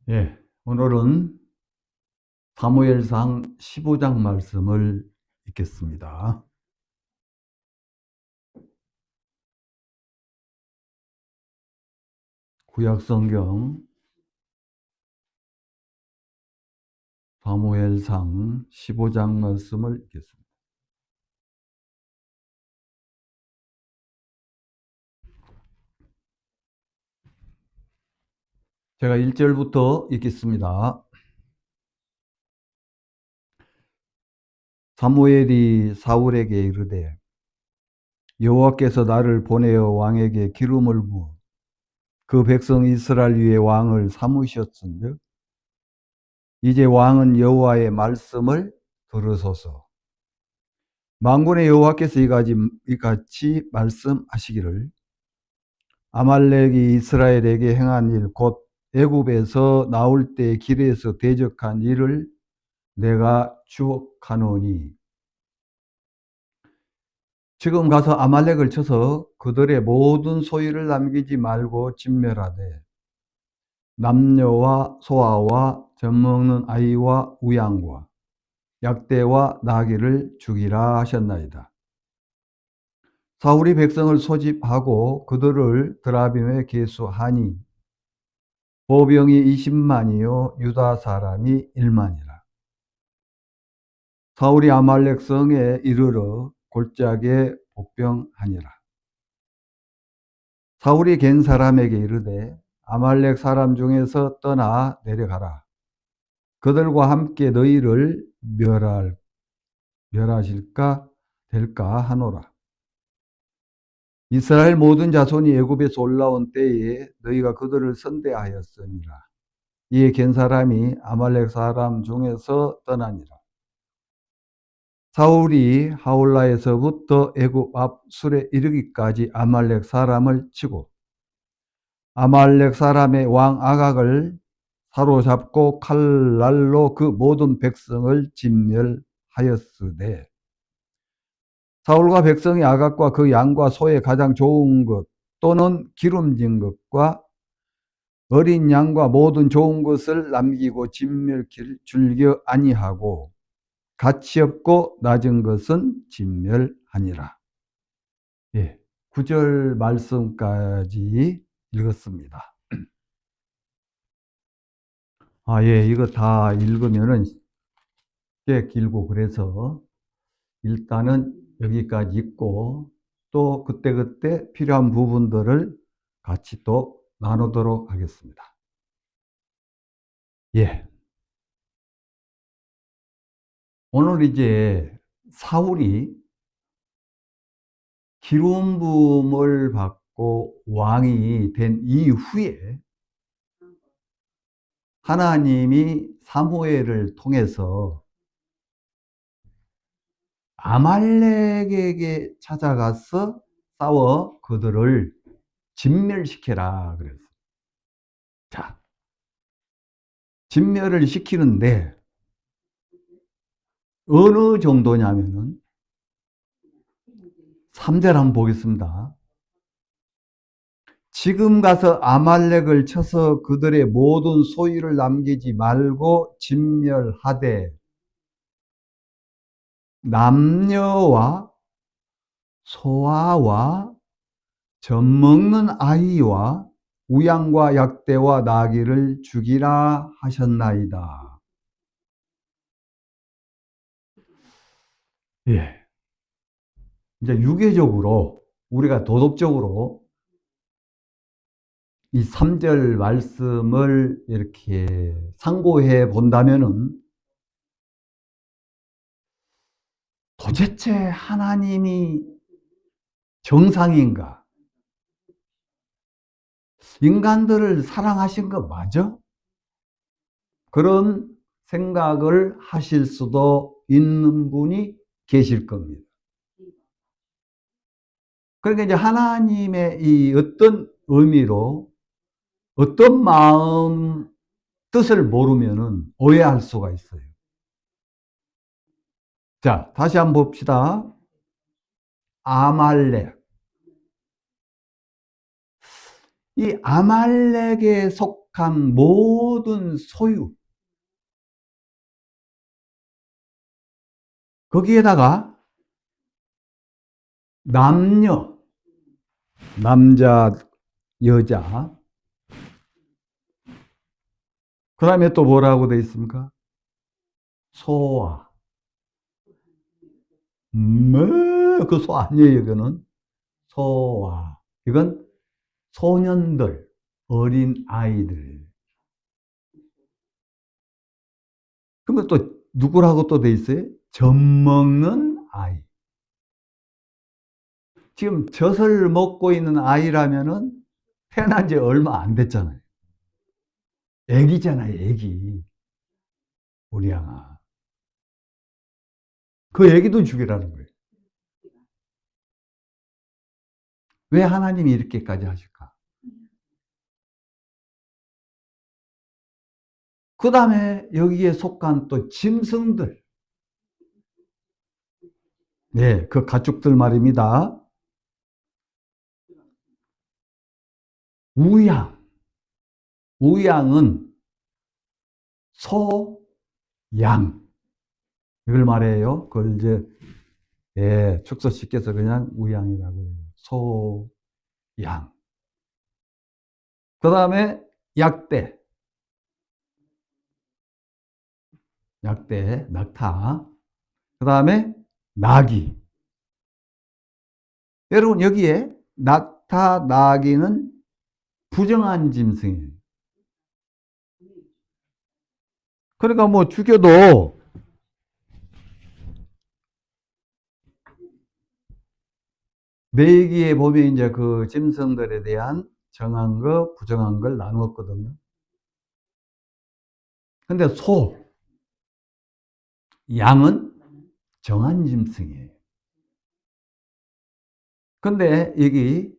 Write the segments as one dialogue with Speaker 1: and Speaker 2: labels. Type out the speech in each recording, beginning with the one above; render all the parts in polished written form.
Speaker 1: 예, 오늘은 사무엘상 15장 말씀을 읽겠습니다. 구약성경 사무엘상 15장 말씀을 읽겠습니다. 제가 1절부터 읽겠습니다. 사무엘이 사울에게 이르되 여호와께서 나를 보내어 왕에게 기름을 부어 그 백성 이스라엘 위에 왕을 삼으셨은즉 이제 왕은 여호와의 말씀을 들으소서. 만군의 여호와께서 이같이 말씀하시기를 아말렉이 이스라엘에게 행한 일, 곧 애굽에서 나올 때 길에서 대적한 일을 내가 추억하노니 지금 가서 아말렉을 쳐서 그들의 모든 소유를 남기지 말고 진멸하되 남녀와 소아와 젖먹는 아이와 우양과 약대와 나귀를 죽이라 하셨나이다. 사울이 백성을 소집하고 그들을 드라빔에 계수하니 보병이 20만이요 유다 사람이 1만이라. 사울이 아말렉 성에 이르러 골짜기에 복병하니라. 사울이 겐 사람에게 이르되 아말렉 사람 중에서 떠나 내려가라. 그들과 함께 너희를 멸하실까 될까 하노라. 이스라엘 모든 자손이 애굽에서 올라온 때에 너희가 그들을 선대하였으니라. 이에 겐 사람이 아말렉 사람 중에서 떠나니라. 사울이 하올라에서부터 애굽 앞 술에 이르기까지 아말렉 사람을 치고 아말렉 사람의 왕 아각을 사로잡고 칼날로 그 모든 백성을 진멸하였으되 사울과 백성이 아각과 그 양과 소의 가장 좋은 것 또는 기름진 것과 어린 양과 모든 좋은 것을 남기고 진멸키를 즐겨 아니하고 가치 없고 낮은 것은 진멸하니라. 예, 9절 말씀까지 읽었습니다. 예, 이거 다 읽으면은 꽤 길고 그래서 일단은 여기까지 읽고 또 그때그때 필요한 부분들을 같이 또 나누도록 하겠습니다. 예. 오늘 이제 사울이 기름 부음을 받고 왕이 된 이후에 하나님이 사무엘을 통해서 아말렉에게 찾아가서 싸워 그들을 진멸시켜라 그랬어요. 자, 진멸을 시키는데 어느 정도냐면은 3절 한번 보겠습니다. 지금 가서 아말렉을 쳐서 그들의 모든 소유를 남기지 말고 진멸하되 남녀와 소아와 젖먹는 아이와 우양과 약대와 나귀를 죽이라 하셨나이다. 예. 이제 유계적으로 우리가 도덕적으로 이 3절 말씀을 이렇게 상고해 본다면은 도대체 하나님이 정상인가? 인간들을 사랑하신 거 맞아? 그런 생각을 하실 수도 있는 분이 계실 겁니다. 그러니까 이제 하나님의 이 어떤 의미로 어떤 마음 뜻을 모르면은 오해할 수가 있어요. 자, 다시 한번 봅시다. 아말렉. 이 아말렉에 속한 모든 소유, 거기에다가 남녀, 남자, 여자, 그 다음에 또 뭐라고 되어 있습니까? 소아. 그 소 아니에요, 이거는. 소아. 이건 소년들, 어린 아이들. 그러면 또 누구라고 또 돼 있어요? 젖먹는 아이. 지금 젖을 먹고 있는 아이라면은 태어난 지 얼마 안 됐잖아요. 애기잖아요, 애기. 우리 양아. 그 애기도 죽이라는 거예요. 왜 하나님이 이렇게까지 하실까? 그 다음에 여기에 속한 또 짐승들. 네, 그 가축들 말입니다. 우양. 우양은 소, 양. 이걸 말해요. 그걸 이제, 예, 축소시켜서 그냥 우양이라고 해요. 소, 양. 그 다음에 약대. 약대, 낙타. 그 다음에 나귀. 여러분, 여기에 낙타, 나귀는 부정한 짐승이에요. 그러니까 뭐 죽여도 내기에 보면 이제 그 짐승들에 대한 정한 거, 부정한 걸 나누었거든요. 근데 소, 양은 정한 짐승이에요. 근데 여기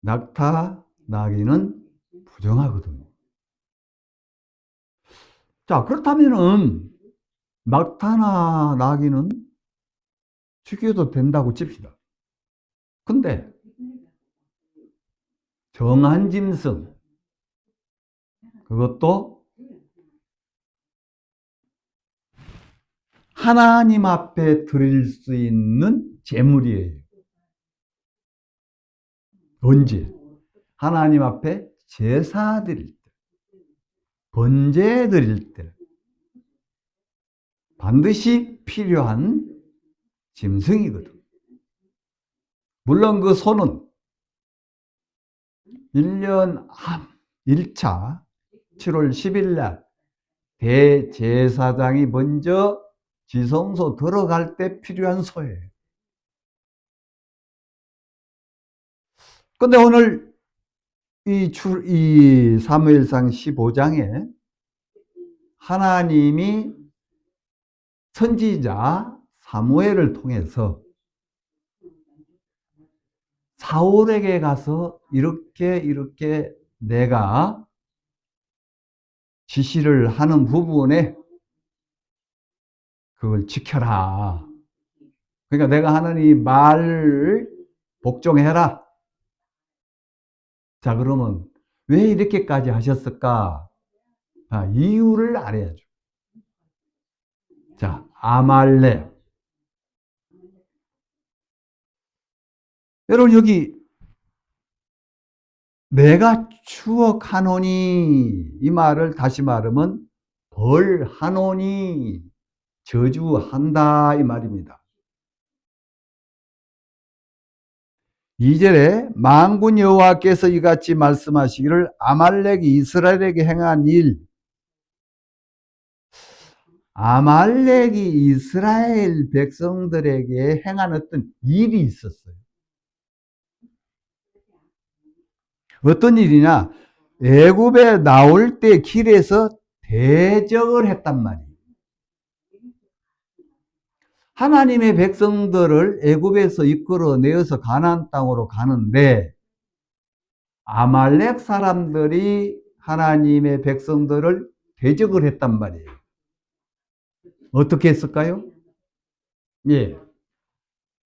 Speaker 1: 낙타, 나귀는 부정하거든요. 자, 그렇다면은 낙타나 나귀는 죽여도 된다고 칩시다. 근데 정한 짐승, 그것도 하나님 앞에 드릴 수 있는 제물이에요. 언제? 하나님 앞에 제사 드릴 때, 번제 드릴 때 반드시 필요한 짐승이거든. 물론 그 소는 1년 1차 7월 10일 날 대제사장이 먼저 지성소 들어갈 때 필요한 소예요. 근데 오늘 이 사무엘상 15장에 하나님이 선지자 사무엘을 통해서 사울에게 가서 이렇게 내가 지시를 하는 부분에 그걸 지켜라. 그러니까 내가 하나님 말을 복종해라. 자, 그러면 왜 이렇게까지 하셨을까? 이유를 알아야죠. 자, 아말렉. 여러분, 여기 내가 추억하노니 이 말을 다시 말하면 벌하노니 저주한다 이 말입니다. 2절에 만군 여호와께서 이같이 말씀하시기를 아말렉이 이스라엘에게 행한 일, 아말렉이 이스라엘 백성들에게 행한 어떤 일이 있었어요. 어떤 일이냐? 애굽에 나올 때 길에서 대적을 했단 말이에요. 하나님의 백성들을 애굽에서 이끌어내어서 가나안 땅으로 가는데 아말렉 사람들이 하나님의 백성들을 대적을 했단 말이에요. 어떻게 했을까요? 예.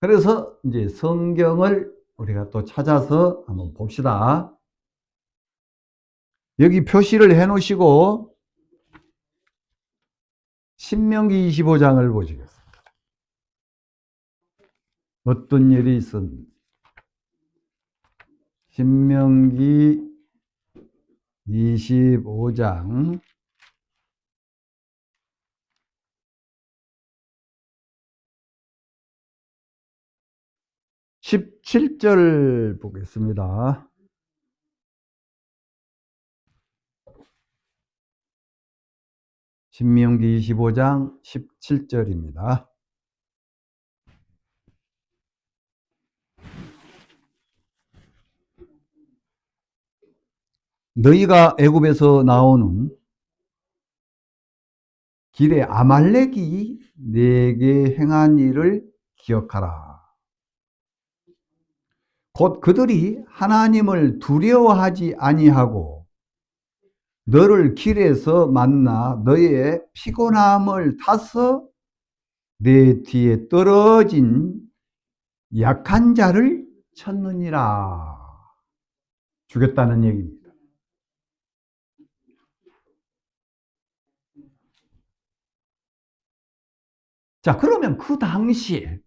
Speaker 1: 그래서 이제 성경을 우리가 또 찾아서 한번 봅시다. 여기 표시를 해 놓으시고 신명기 25장을 보시겠습니다. 어떤 일이 있었는지. 신명기 25장 17절 보겠습니다. 신명기 25장 17절입니다. 너희가 애굽에서 나오는 길에 아말렉이 네게 행한 일을 기억하라. 곧 그들이 하나님을 두려워하지 아니하고 너를 길에서 만나 너의 피곤함을 타서 내 뒤에 떨어진 약한 자를 쳤느니라. 죽였다는 얘기입니다. 자, 그러면 그 당시에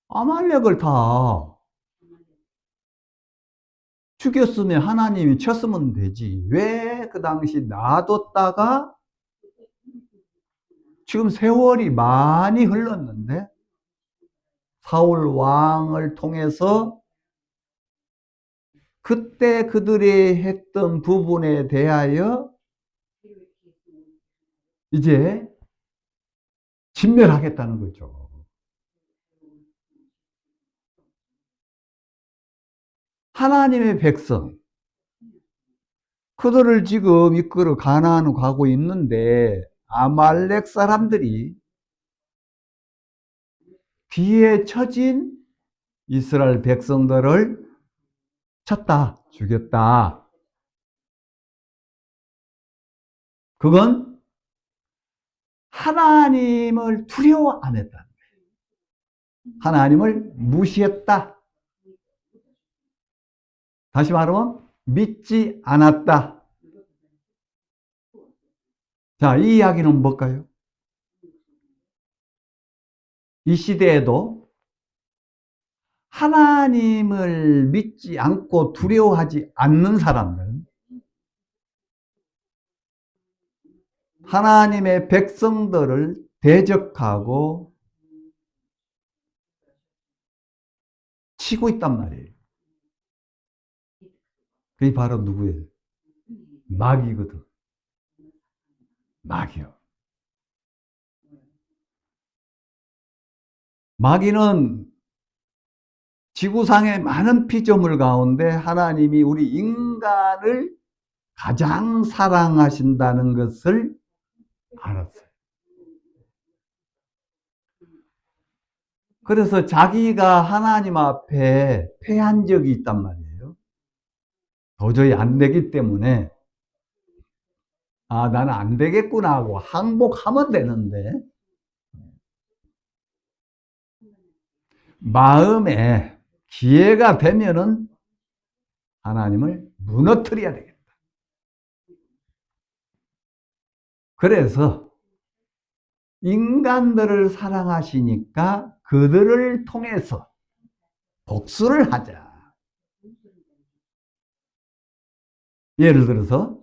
Speaker 1: 아말렉을 다 죽였으면 하나님이 쳤으면 되지. 왜 그 당시 놔뒀다가 지금 세월이 많이 흘렀는데 사울 왕을 통해서 그때 그들이 했던 부분에 대하여 이제 진멸하겠다는 거죠. 하나님의 백성, 그들을 지금 이끌어 가나안으로 가고 있는데 아말렉 사람들이 뒤에 처진 이스라엘 백성들을 쳤다, 죽였다. 그건 하나님을 두려워 안 했다. 하나님을 무시했다. 다시 말하면 믿지 않았다. 자, 이 이야기는 뭘까요? 이 시대에도 하나님을 믿지 않고 두려워하지 않는 사람들, 하나님의 백성들을 대적하고 치고 있단 말이에요. 그게 바로 누구예요? 마귀거든. 마귀요. 마귀는 지구상의 많은 피조물 가운데 하나님이 우리 인간을 가장 사랑하신다는 것을 알았어요. 그래서 자기가 하나님 앞에 패한 적이 있단 말이에요. 도저히 안 되기 때문에 아, 나는 안 되겠구나 하고 항복하면 되는데 마음에 기회가 되면은 하나님을 무너뜨려야 되겠다. 그래서 인간들을 사랑하시니까 그들을 통해서 복수를 하자. 예를 들어서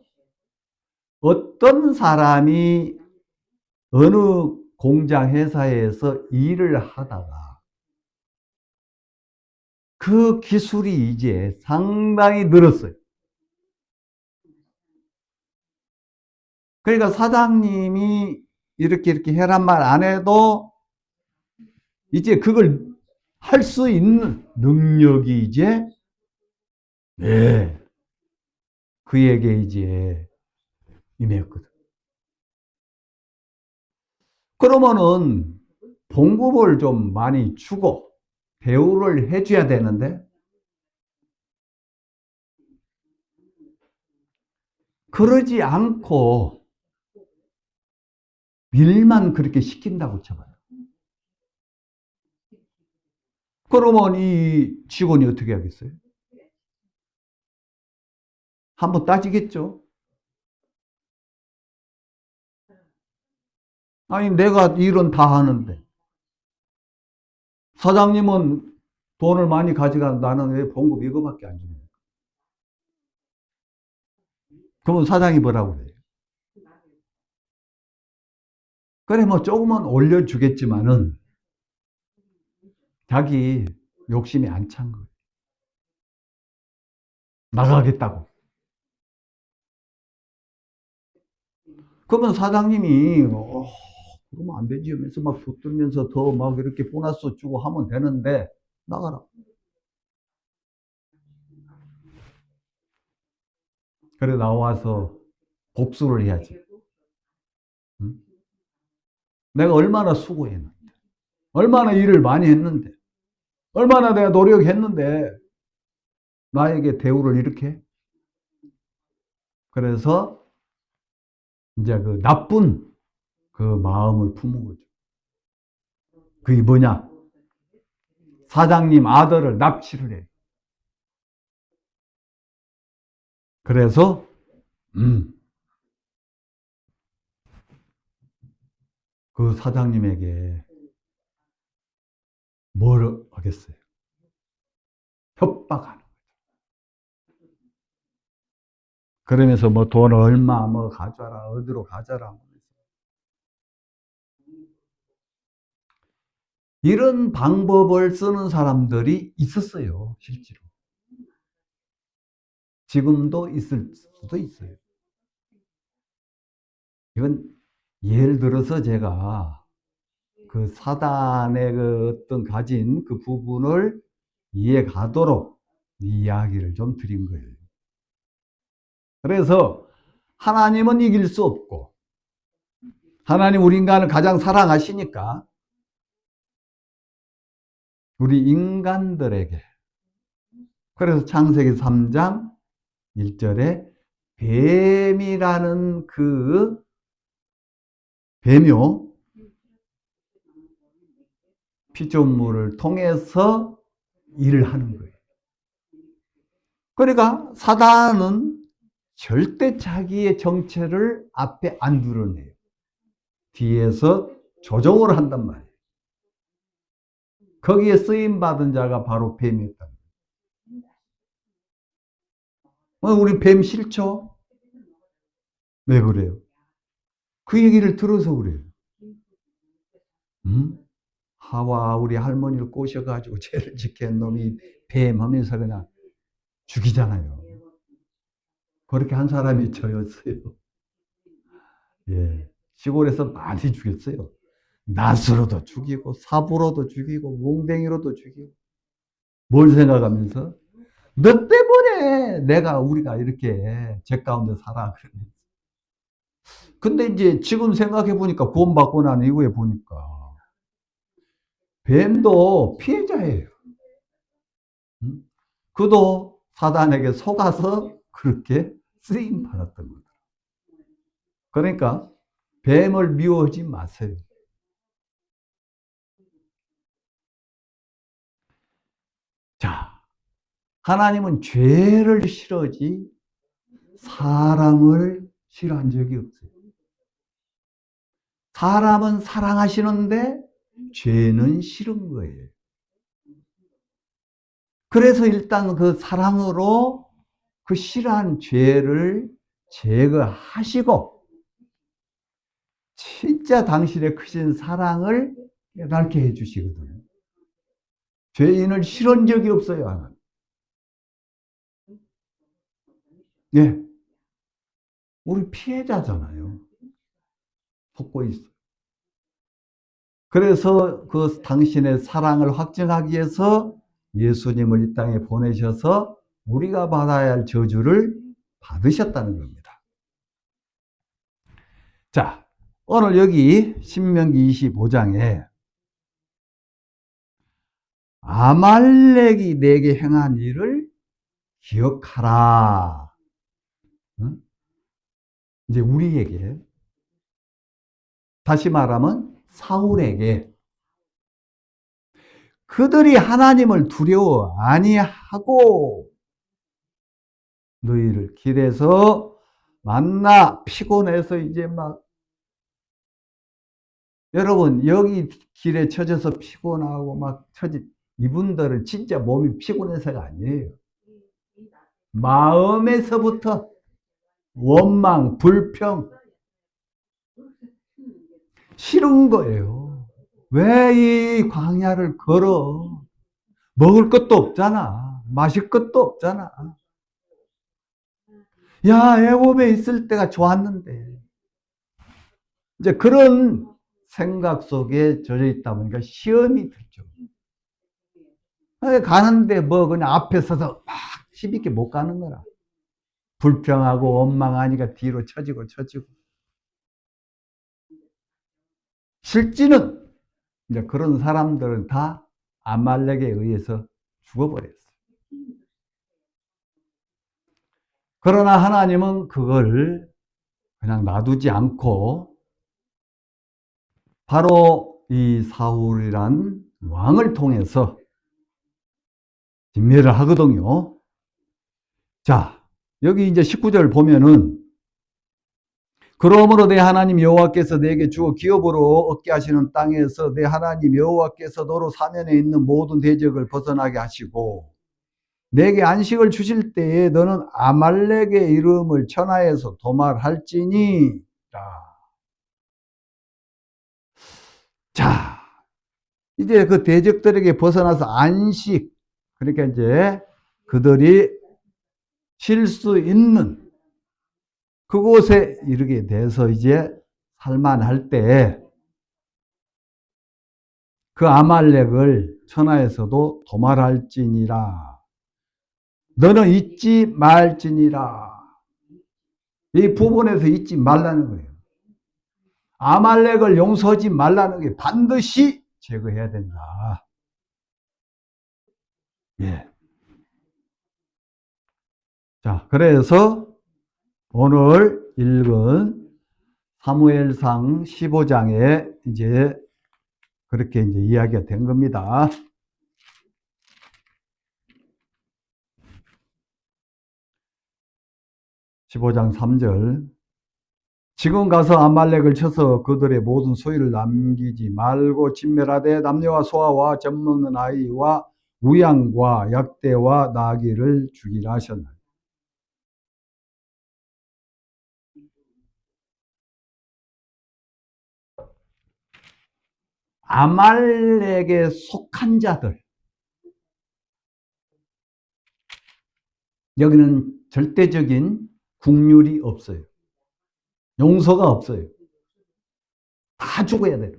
Speaker 1: 어떤 사람이 어느 공장 회사에서 일을 하다가 그 기술이 이제 상당히 늘었어요. 그러니까 사장님이 이렇게 해란 말 안 해도 이제 그걸 할 수 있는 능력이 이제 네, 그에게 이제 임했거든. 그러면은 봉급을 좀 많이 주고 대우를 해줘야 되는데 그러지 않고 일만 그렇게 시킨다고 쳐봐요. 그러면 이 직원이 어떻게 하겠어요? 한번 따지겠죠. 아니, 내가 일은 다 하는데 사장님은 돈을 많이 가져가 나는 왜 봉급 이거밖에 안 주냐. 그러면 사장이 뭐라고 그래요? 그래, 뭐 조금은 올려주겠지만은 자기 욕심이 안 찬 거예요. 나가겠다고. 그러면 사장님이 그러면 안 되지 하면서 막 붙들면서 더 막 이렇게 보너스 주고 하면 되는데 나가라. 그래 나와서 복수를 해야지. 응? 내가 얼마나 수고했는데, 얼마나 일을 많이 했는데, 얼마나 내가 노력했는데 나에게 대우를 이렇게. 그래서 이제 그 나쁜 그 마음을 품은 거죠. 그게 뭐냐? 사장님 아들을 납치를 해. 그래서 그 사장님에게 뭘 하겠어요? 협박하는 거죠. 그러면서 뭐 돈 얼마 뭐 가져라 어디로 가져라. 이런 방법을 쓰는 사람들이 있었어요, 실제로. 지금도 있을 수도 있어요. 이건 예를 들어서 제가 그 사단의 그 어떤 가진 그 부분을 이해 가도록 이야기를 좀 드린 거예요. 그래서 하나님은 이길 수 없고, 하나님 우리 인간을 가장 사랑하시니까 우리 인간들에게, 그래서 창세기 3장 1절에 뱀이라는 그 배묘 피조물을 통해서 일을 하는 거예요. 그러니까 사단은 절대 자기의 정체를 앞에 안 드러내요. 뒤에서 조종을 한단 말이에요. 거기에 쓰임받은 자가 바로 뱀이었다. 우리 뱀 싫죠? 왜 그래요? 그 얘기를 들어서 그래요. 하와 우리 할머니를 꼬셔가지고 죄를 지킨 놈이 뱀 하면서 그냥 죽이잖아요. 그렇게 한 사람이 저였어요. 예. 시골에서 많이 죽였어요. 낫으로도 죽이고, 삽으로도 죽이고, 몽댕이로도 죽이고. 뭘 생각하면서? 너 때문에 우리가 이렇게 죄 가운데 살아. 근데 이제 지금 생각해보니까, 구원받고 난 이후에 보니까, 뱀도 피해자예요. 그도 사단에게 속아서 그렇게 쓰임 받았던 거죠. 그러니까 뱀을 미워하지 마세요. 자, 하나님은 죄를 싫어하지 사람을 싫어한 적이 없어요. 사람은 사랑하시는데 죄는 싫은 거예요. 그래서 일단 그 사랑으로 그 싫어한 죄를 제거하시고 진짜 당신의 크신 사랑을 깨닫게 해주시거든요. 죄인을 싫은 적이 없어요, 하나님. 네. 우리 피해자잖아요. 속고 있어. 그래서 그 당신의 사랑을 확증하기 위해서 예수님을 이 땅에 보내셔서 우리가 받아야 할 저주를 받으셨다는 겁니다. 자, 오늘 여기 신명기 25장에 아말렉이 내게 행한 일을 기억하라. 응? 이제 우리에게, 다시 말하면 사울에게, 그들이 하나님을 두려워 아니하고 너희를 길에서 만나. 피곤해서 이제 막, 여러분 여기 길에 처져서 피곤하고 막 이분들은 진짜 몸이 피곤해서가 아니에요. 마음에서부터 원망, 불평, 싫은 거예요. 왜 이 광야를 걸어? 먹을 것도 없잖아. 마실 것도 없잖아. 야, 애굽에 있을 때가 좋았는데. 이제 그런 생각 속에 젖어 있다 보니까 시험이 들죠. 가는데 뭐 그냥 앞에 서서 막 힘있게 못 가는 거라. 불평하고 원망하니까 뒤로 처지고. 실제는 이제 그런 사람들은 다 아말렉에 의해서 죽어버렸어요. 그러나 하나님은 그걸 그냥 놔두지 않고 바로 이 사울이란 왕을 통해서 진멸을 하거든요. 자, 여기 이제 19절 보면은 그러므로 내 하나님 여호와께서 내게 주어 기업으로 얻게 하시는 땅에서 내 하나님 여호와께서 너로 사면에 있는 모든 대적을 벗어나게 하시고 내게 안식을 주실 때에 너는 아말렉의 이름을 천하에서 도말할지니라. 자, 이제 그 대적들에게 벗어나서 안식, 그러니까 이제 그들이 쉴 수 있는 그곳에 이르게 돼서 이제 살만할 때 그 아말렉을 천하에서도 도말할지니라. 너는 잊지 말지니라. 이 부분에서 잊지 말라는 거예요. 아말렉을 용서하지 말라는 게 반드시 제거해야 된다. 예. 자, 그래서 오늘 읽은 사무엘상 15장에 이제 그렇게 이제 이야기가 된 겁니다. 15장 3절. 지금 가서 아말렉을 쳐서 그들의 모든 소유를 남기지 말고 진멸하되 남녀와 소아와 젖먹는 아이와 우양과 약대와 나귀를 죽이라 하셨나요? 아말렉에 속한 자들, 여기는 절대적인 국률이 없어요. 용서가 없어요. 다 죽어야 돼요.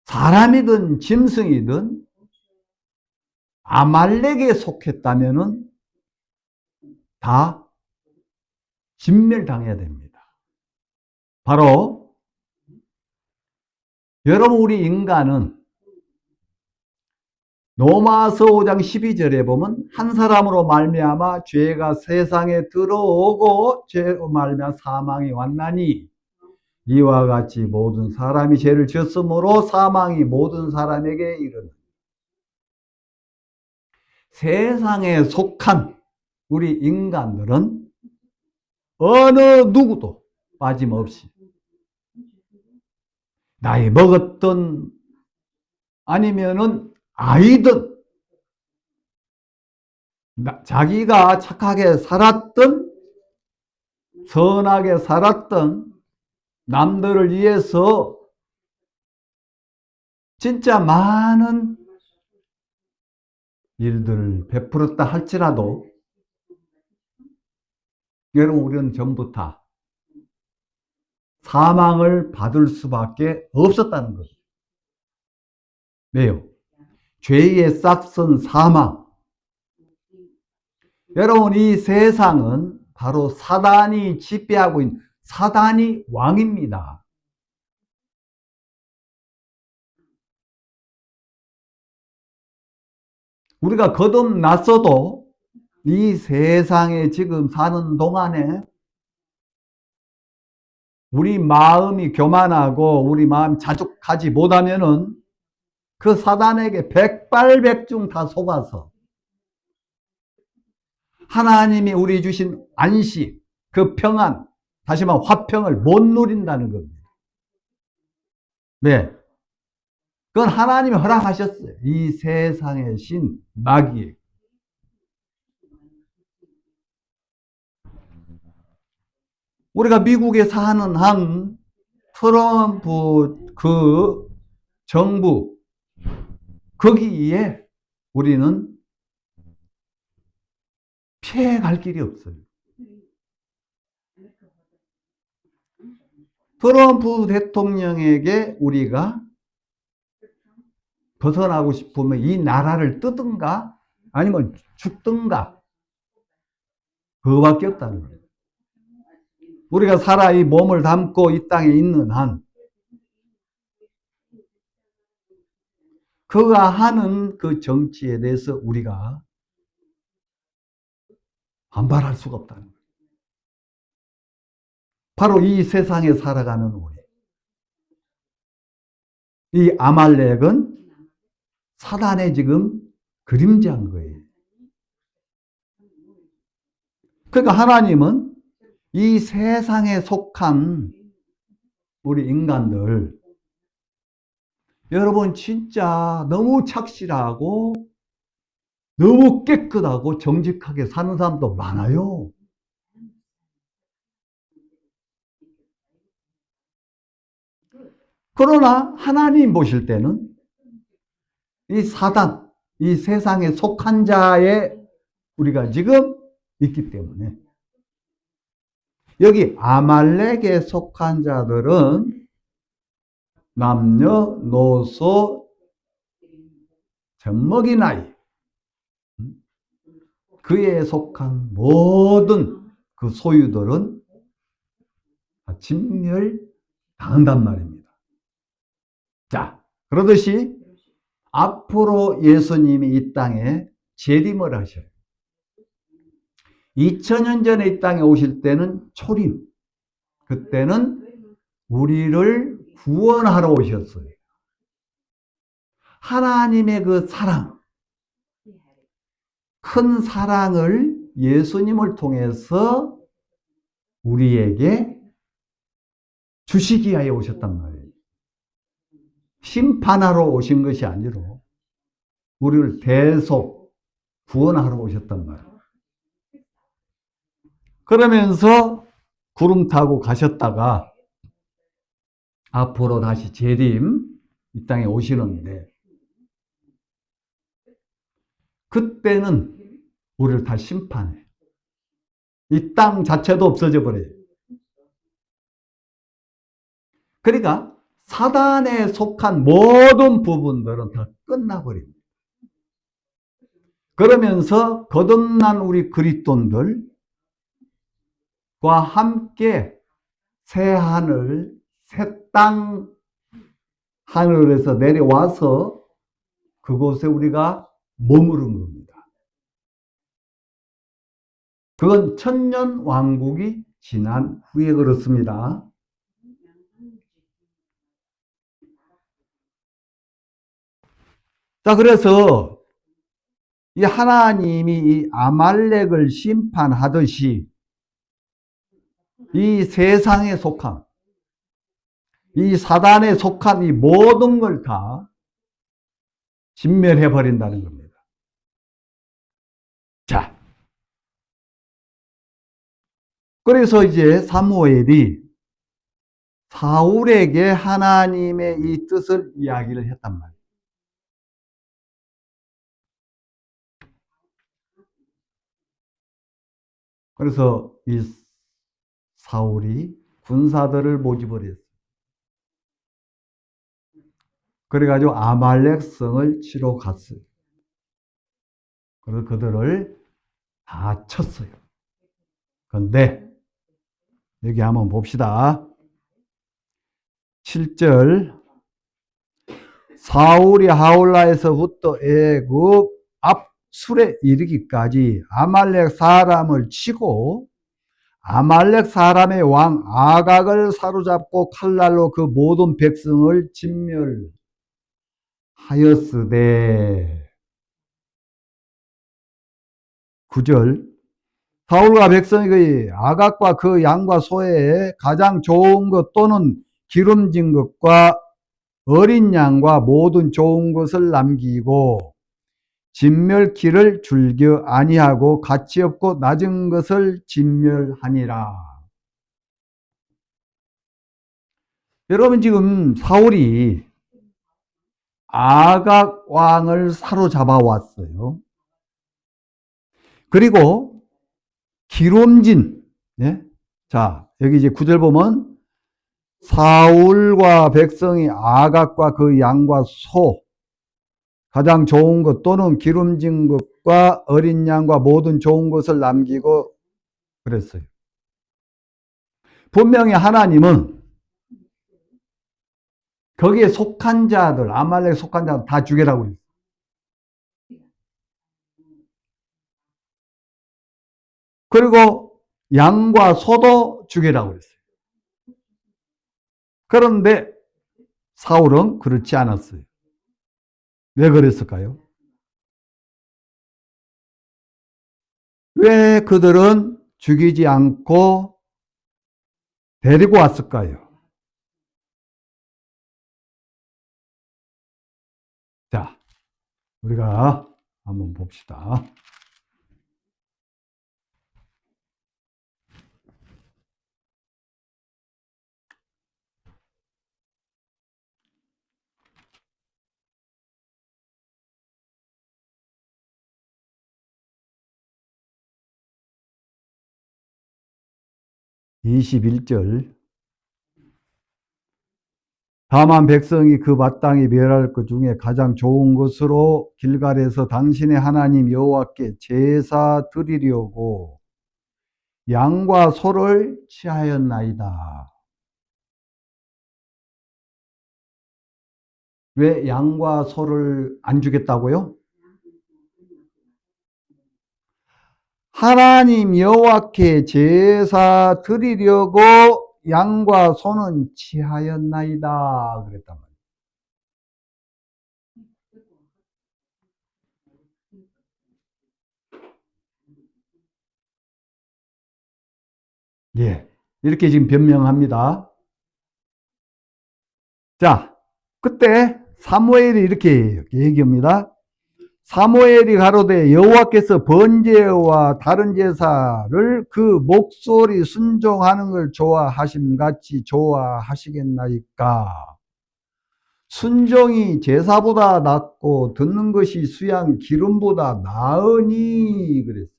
Speaker 1: 사람이든 짐승이든 아말렉에 속했다면은 다 진멸당해야 됩니다. 바로 여러분 우리 인간은 로마서 5장 12절에 보면 한 사람으로 말미암아 죄가 세상에 들어오고 죄로 말미암아 사망이 왔나니 이와 같이 모든 사람이 죄를 지었으므로 사망이 모든 사람에게 이르는. 세상에 속한 우리 인간들은 어느 누구도 빠짐없이 나이 먹었던 아니면은 아이든 자기가 착하게 살았던 선하게 살았던 남들을 위해서 진짜 많은 일들을 베풀었다 할지라도 여러분 우리는 전부 다 사망을 받을 수밖에 없었다는 거죠. 왜요? 죄의 싹슨 사망. 여러분 이 세상은 바로 사단이 지배하고 있는 사단이 왕입니다. 우리가 거듭났어도 이 세상에 지금 사는 동안에 우리 마음이 교만하고 우리 마음 자족하지 못하면은 그 사단에게 백발백중 다 속아서 하나님이 우리 주신 안식, 그 평안, 다시 말하면 화평을 못 누린다는 겁니다. 네. 그건 하나님이 허락하셨어요. 이 세상의 신 마귀. 우리가 미국에 사는 한 트럼프 그 정부 거기에 우리는 피해갈 길이 없어요. 트럼프 대통령에게 우리가 벗어나고 싶으면 이 나라를 뜨든가 아니면 죽든가 그거밖에 없다는 거예요. 우리가 살아 이 몸을 담고 이 땅에 있는 한 그가 하는 그 정치에 대해서 우리가 반발할 수가 없다는 거예요. 바로 이 세상에 살아가는 우리. 이 아말렉은 사단의 지금 그림자인 거예요. 그러니까 하나님은 이 세상에 속한 우리 인간들, 여러분 진짜 너무 착실하고 너무 깨끗하고 정직하게 사는 사람도 많아요. 그러나 하나님 보실 때는 이 사단, 이 세상에 속한 자에 우리가 지금 있기 때문에 여기 아말렉에 속한 자들은 남녀노소 젖먹이 나이 그에 속한 모든 그 소유들은 진멸당한단 말입니다. 자, 그러듯이 앞으로 예수님이 이 땅에 재림을 하셔요. 2000년 전에 이 땅에 오실 때는 초림, 그때는 우리를 구원하러 오셨어요. 하나님의 그 사랑, 큰 사랑을 예수님을 통해서 우리에게 주시기 위하여 오셨단 말이에요. 심판하러 오신 것이 아니라 우리를 대속 구원하러 오셨단 말이에요. 그러면서 구름 타고 가셨다가 앞으로 다시 재림 이 땅에 오시는데 그때는 우리를 다 심판해. 이 땅 자체도 없어져 버려요. 그러니까 사단에 속한 모든 부분들은 다 끝나버립니다. 그러면서 거듭난 우리 그리스도인들과 함께 새 하늘, 새 땅 하늘에서 내려와서 그곳에 우리가 머무른 겁니다. 그건 천년 왕국이 지난 후에 그렇습니다. 자, 그래서 이 하나님이 이 아말렉을 심판하듯이 이 세상에 속한 이 사단에 속한 이 모든 걸 다 진멸해 버린다는 겁니다. 자, 그래서 이제 사무엘이 사울에게 하나님의 이 뜻을 이야기를 했단 말이에요. 그래서 이 사울이 군사들을 모집을 했어요. 그래가지고 아말렉 성을 치러 갔어요. 그래서 그들을 다 쳤어요. 그런데 여기 한번 봅시다. 7절 사울이 하울라에서부터 애굽 앞술에 이르기까지 아말렉 사람을 치고 아말렉 사람의 왕 아각을 사로잡고 칼날로 그 모든 백성을 진멸하였으되 9절 사울과 백성이 그 아각과 그 양과 소에 가장 좋은 것 또는 기름진 것과 어린 양과 모든 좋은 것을 남기고 진멸키를 즐겨 아니하고 가치 없고 낮은 것을 진멸하니라. 여러분 지금 사울이 아각 왕을 사로잡아 왔어요. 그리고 기름진, 예? 자, 여기 이제 9절 보면 사울과 백성이 아각과 그 양과 소, 가장 좋은 것 또는 기름진 것과 어린 양과 모든 좋은 것을 남기고 그랬어요. 분명히 하나님은 거기에 속한 자들, 아말렉에 속한 자들 다 죽여라고 그랬어요. 그리고 양과 소도 죽여라고 그랬어요. 그런데 사울은 그렇지 않았어요. 왜 그랬을까요? 왜 그들은 죽이지 않고 데리고 왔을까요? 자, 우리가 한번 봅시다. 21절. 다만 백성이 그 마땅히 멸할 것 중에 가장 좋은 것으로 길갈에서 당신의 하나님 여호와께 제사 드리려고 양과 소를 취하였나이다. 왜 양과 소를 안 주겠다고요? 하나님 여호와께 제사 드리려고 양과 소는 취하였나이다 그랬단 말이에요. 예, 이렇게 지금 변명합니다. 자, 그때 사무엘이 이렇게 얘기합니다. 사무엘이 가로되 여호와께서 번제와 다른 제사를 그 목소리 순종하는 걸 좋아하심 같이 좋아하시겠나이까. 순종이 제사보다 낫고 듣는 것이 수양 기름보다 나으니 그랬어요.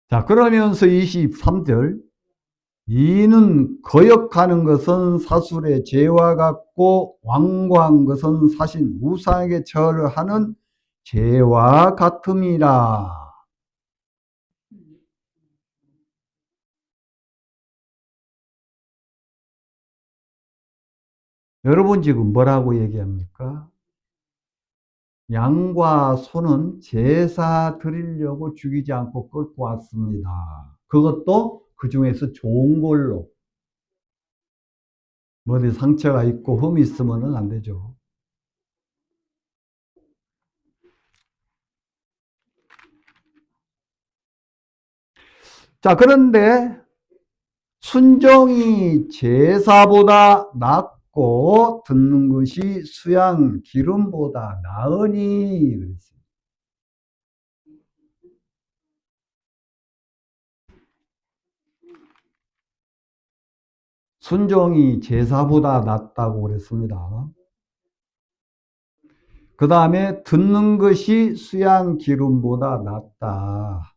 Speaker 1: 자, 그러면서 23절 이는 거역하는 것은 사술의 죄와 같고 완고한 것은 사신 우상에게 절하는 죄와 같음이라. 여러분 지금 뭐라고 얘기합니까? 양과 소는 제사 드리려고 죽이지 않고 끌고 왔습니다. 그것도 그 중에서 좋은 걸로. 어디 상처가 있고 흠이 있으면 안 되죠. 자, 그런데 순종이 제사보다 낫고 듣는 것이 수양 기름보다 나으니 그랬어요. 순종이 제사보다 낫다고 그랬습니다. 그 다음에 듣는 것이 수양 기름보다 낫다.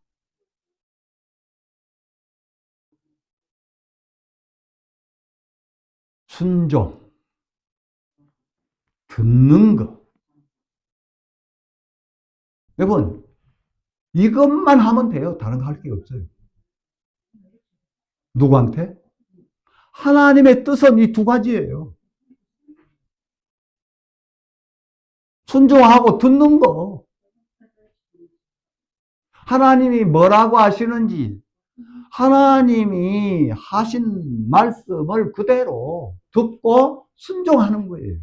Speaker 1: 순종, 듣는 것. 여러분, 이것만 하면 돼요. 다른 거 할 게 없어요. 누구한테? 하나님의 뜻은 이 두 가지예요. 순종하고 듣는 거. 하나님이 뭐라고 하시는지 하나님이 하신 말씀을 그대로 듣고 순종하는 거예요.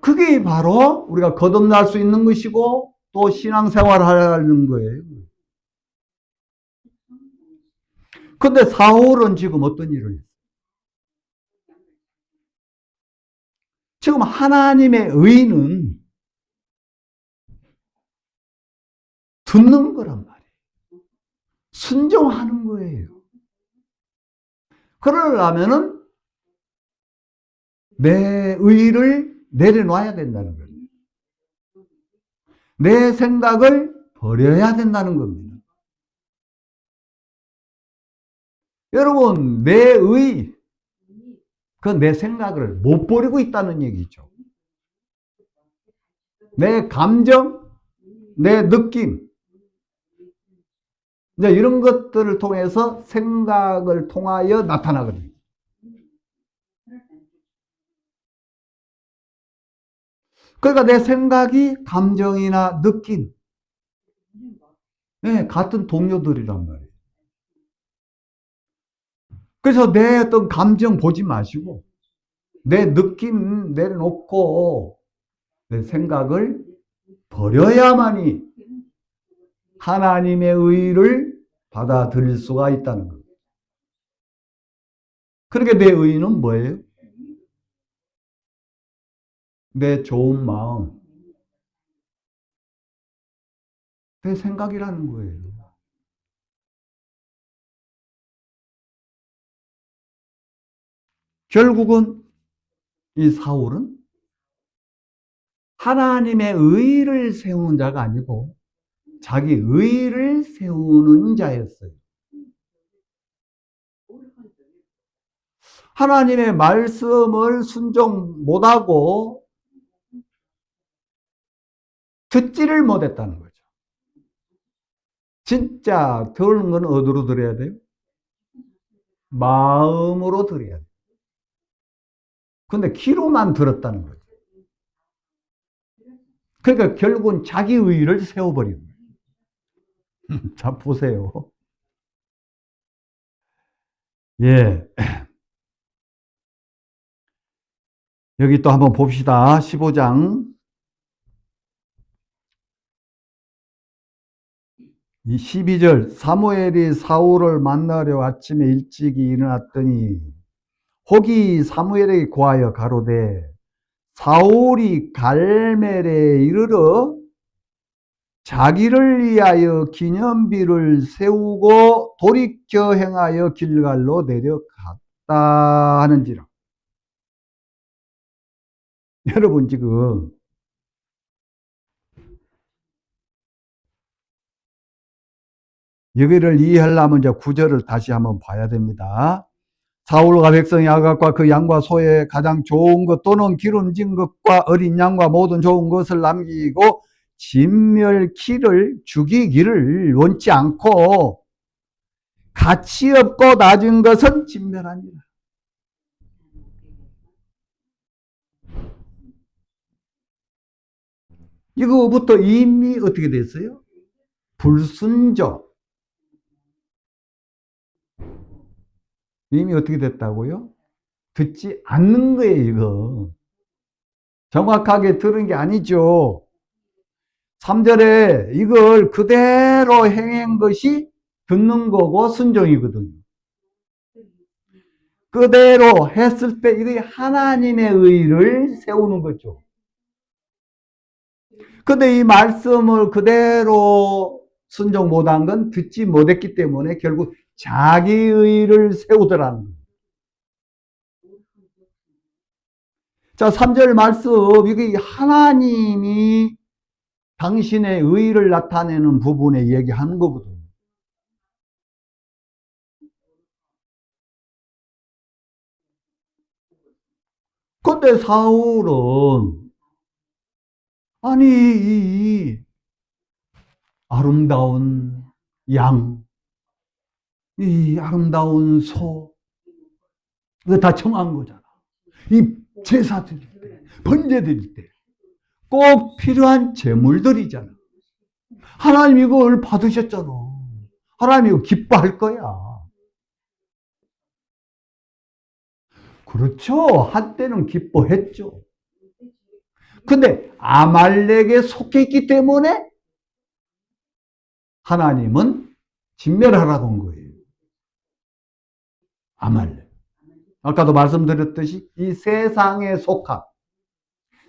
Speaker 1: 그게 바로 우리가 거듭날 수 있는 것이고 또 신앙생활을 하는 거예요. 근데 사울은 지금 어떤 일을 했어요? 지금 하나님의 의는 듣는 거란 말이에요. 순종하는 거예요. 그러려면은 내 의를 내려놔야 된다는 거예요. 내 생각을 버려야 된다는 겁니다. 여러분, 내 의, 그 내 생각을 못 버리고 있다는 얘기죠. 내 감정, 내 느낌, 이제 이런 것들을 통해서 생각을 통하여 나타나거든요. 그러니까 내 생각이 감정이나 느낌, 네, 같은 동료들이란 말이에요. 그래서 내 어떤 감정 보지 마시고 내 느낌 내려놓고 내 생각을 버려야만이 하나님의 의를 받아들일 수가 있다는 겁니다. 그러니까 내 의는 뭐예요? 내 좋은 마음, 내 생각이라는 거예요. 결국은 이 사울은 하나님의 의를 세우는 자가 아니고 자기 의를 세우는 자였어요. 하나님의 말씀을 순종 못하고 듣지를 못했다는 거죠. 진짜 들은 건 어디로 들어야 돼요? 마음으로 들어야 돼요. 근데 귀로만 들었다는 거죠. 그러니까 결국은 자기 의를 세워버리는 거예요. 자, 보세요. 예. 여기 또 한번 봅시다. 15장. 이 12절. 사무엘이 사울을 만나려 아침에 일찍이 일어났더니 혹이 사무엘에게 고하여 가로되 사울이 갈멜에 이르러 자기를 위하여 기념비를 세우고 돌이켜 행하여 길갈로 내려갔다 하는지라. 여러분 지금 여기를 이해하려면 이제 구절을 다시 한번 봐야 됩니다. 사울과 백성이 아각과 그 양과 소의 가장 좋은 것 또는 기름진 것과 어린 양과 모든 좋은 것을 남기고 진멸키를 죽이기를 원치 않고 가치 없고 낮은 것은 진멸하니라. 이거부터 이미 어떻게 됐어요? 불순종. 이미 어떻게 됐다고요? 듣지 않는 거예요, 이거. 정확하게 들은 게 아니죠. 3절에 이걸 그대로 행한 것이 듣는 거고 순종이거든요. 그대로 했을 때 이게 하나님의 의를 세우는 거죠. 근데 이 말씀을 그대로 순종 못한 건 듣지 못했기 때문에 결국 자기 의를 세우더라는 거예요. 자, 3절 말씀, 이게 하나님이 당신의 의를 나타내는 부분에 얘기하는 거거든요. 근데 사울은 아니 이 아름다운 양, 이 아름다운 소, 이거 다 청한 거잖아. 이 제사 드릴 때, 번제 드릴 때 꼭 필요한 제물들이잖아. 하나님 이걸 받으셨잖아. 하나님 이거 기뻐할 거야. 그렇죠. 한때는 기뻐했죠. 근데 아말렉에 속해 있기 때문에 하나님은 진멸하라고 한 거예요. 아말렉. 아까도 말씀드렸듯이 이 세상에 속한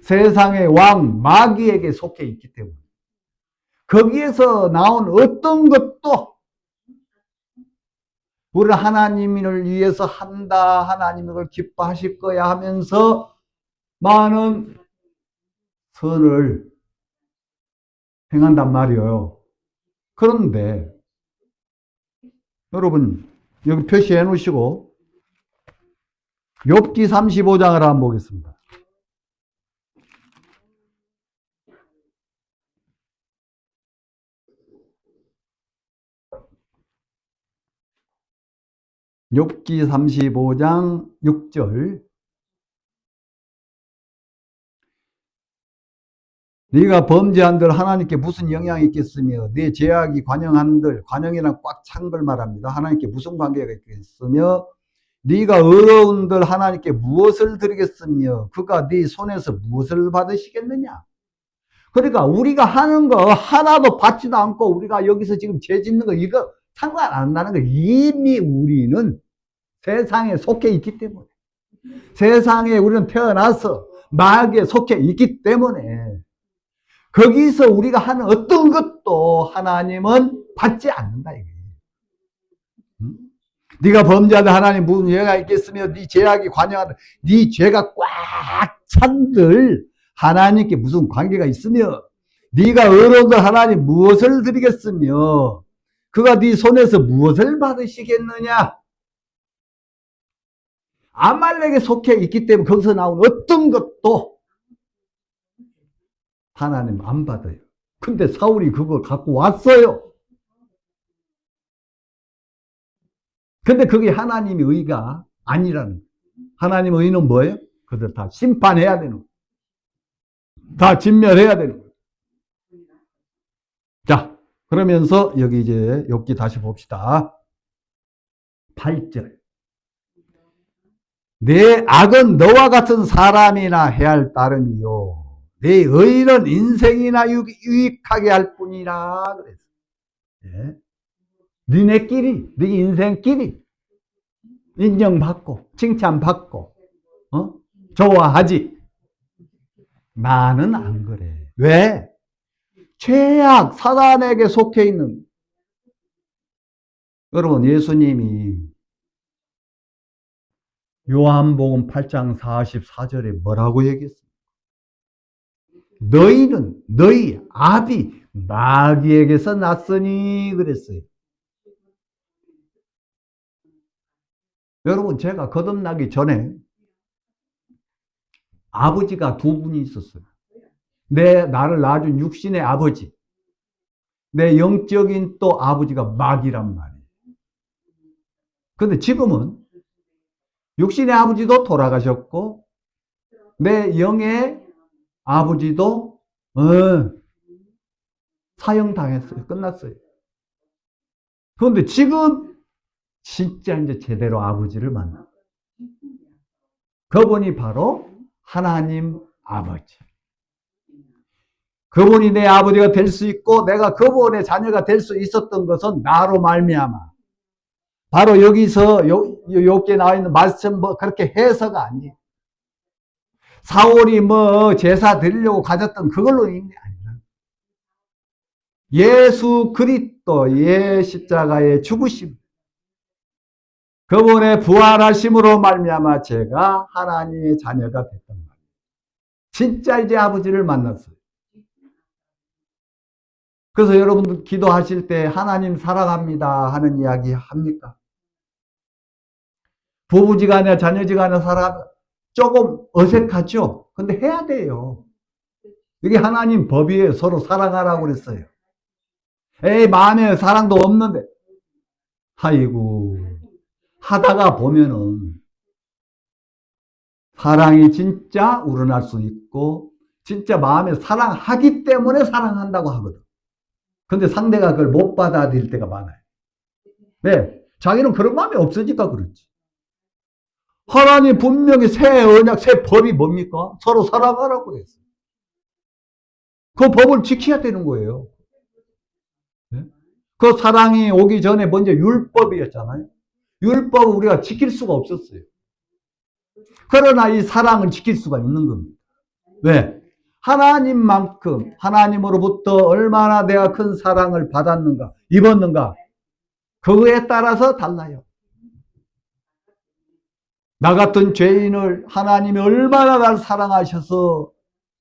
Speaker 1: 세상의 왕 마귀에게 속해 있기 때문에 거기에서 나온 어떤 것도 우리 하나님을 위해서 한다, 하나님이 그걸 기뻐하실 거야 하면서 많은 선을 행한단 말이에요. 그런데 여러분 여기 표시해 놓으시고 욥기 35장을 한번 보겠습니다. 욥기 35장 6절. 네가 범죄한들 하나님께 무슨 영향이 있겠으며 네 죄악이 관영한들, 관영이란 꽉 찬 걸 말합니다. 하나님께 무슨 관계가 있겠으며 네가 어려운들 하나님께 무엇을 드리겠으며 그가 네 손에서 무엇을 받으시겠느냐. 그러니까 우리가 하는 거 하나도 받지도 않고 우리가 여기서 지금 죄 짓는 거 이거 상관 안 나는 거. 이미 우리는 세상에 속해 있기 때문에, 세상에 우리는 태어나서 마귀에 속해 있기 때문에 거기서 우리가 하는 어떤 것도 하나님은 받지 않는다 이거예요. 네가 범죄하다 하나님 무슨 죄가 있겠으며 네 죄악이 관영하다, 네 죄가 꽉 찬들 하나님께 무슨 관계가 있으며 네가 어려운들 하나님 무엇을 드리겠으며 그가 네 손에서 무엇을 받으시겠느냐. 아말렉에 속해 있기 때문에 거기서 나온 어떤 것도 하나님 안 받아요. 근데 사울이 그걸 갖고 왔어요. 근데 그게 하나님의 의가 아니라는 거예요. 하나님의 의는 뭐예요? 그들 다 심판해야 되는 거예요. 다 진멸해야 되는 거예요. 자, 그러면서 여기 이제 욥기 다시 봅시다. 8절. 내 악은 너와 같은 사람이나 해할 따름이요. 내 의는 인생이나 유익하게 할 뿐이라 그랬어. 예. 니네끼리, 네 인생끼리 인정받고 칭찬받고 좋아하지. 나는 안 그래. 왜? 죄악 사단에게 속해 있는. 여러분 예수님이 요한복음 8장 44절에 뭐라고 얘기했어요? 너희는 너희 아비 마귀에게서 났으니 그랬어요. 여러분 제가 거듭나기 전에 아버지가 두 분이 있었어요. 나를 낳아준 육신의 아버지, 내 영적인 또 아버지가 마귀란 말이에요. 근데 지금은 육신의 아버지도 돌아가셨고 내 영의 아버지도 사형당했어요. 끝났어요. 그런데 지금 진짜 이제 제대로 아버지를 만나. 그분이 바로 하나님 아버지. 그분이 내 아버지가 될 수 있고 내가 그분의 자녀가 될 수 있었던 것은 나로 말미암아. 바로 여기서 욥기에 나와 있는 말씀 뭐 그렇게 해서가 아니에요. 사울이 뭐 제사 드리려고 가졌던 그걸로 있는 게 아니라 예수 그리스도의 십자가의 죽으심, 그분의 부활하심으로 말미암아 제가 하나님의 자녀가 됐단 말이에요. 진짜 이제 아버지를 만났어요. 그래서 여러분들 기도하실 때 하나님 사랑합니다 하는 이야기 합니까? 부부지간에 자녀지간에 살아 조금 어색하죠? 근데 해야 돼요. 이게 하나님 법이에요. 서로 사랑하라고 그랬어요. 에이 마음에 사랑도 없는데 아이고 하다가 보면은 사랑이 진짜 우러날 수 있고 진짜 마음에 사랑하기 때문에 사랑한다고 하거든. 근데 상대가 그걸 못 받아들일 때가 많아요. 네. 자기는 그런 마음이 없으니까 그렇지. 하나님 분명히 새 언약, 새 법이 뭡니까? 서로 사랑하라고 그랬어요. 그 법을 지켜야 되는 거예요. 네? 그 사랑이 오기 전에 먼저 율법이었잖아요. 율법을 우리가 지킬 수가 없었어요. 그러나 이 사랑을 지킬 수가 있는 겁니다. 왜? 하나님만큼 하나님으로부터 얼마나 내가 큰 사랑을 받았는가, 입었는가, 그거에 따라서 달라요. 나 같은 죄인을 하나님이 얼마나 날 사랑하셔서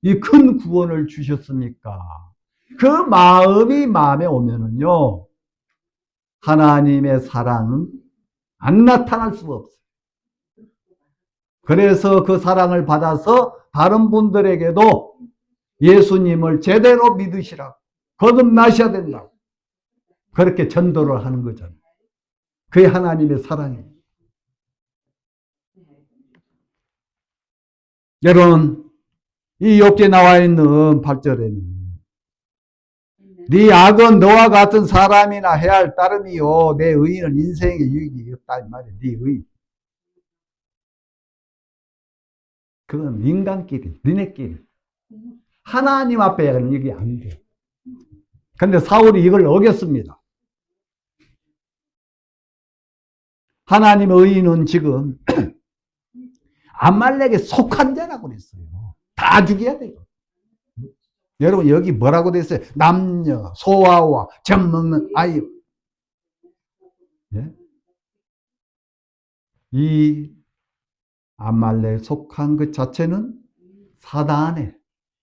Speaker 1: 이 큰 구원을 주셨습니까? 그 마음이 마음에 오면은요, 하나님의 사랑은 안 나타날 수가 없어요. 그래서 그 사랑을 받아서 다른 분들에게도 예수님을 제대로 믿으시라고, 거듭나셔야 된다고, 그렇게 전도를 하는 거잖아요. 그게 하나님의 사랑이에요. 여러분, 이 욥기에 나와 있는 8절에는 네 악은 너와 같은 사람이나 해야 할 따름이요 내 의는 인생의 유익이 없다 이 말이에요. 네 의. 그건 인간끼리, 니네끼리. 하나님 앞에는 이게 안 돼. 근데 사울이 이걸 어겼습니다. 하나님의 의인은 지금 아말렉에 속한 자라고 그랬어요. 다 죽여야 돼요. 여러분 여기 뭐라고 돼 있어요? 남녀, 소아와 젖 먹는 아이. 예? 이 아말렉에 속한 것 자체는 사단의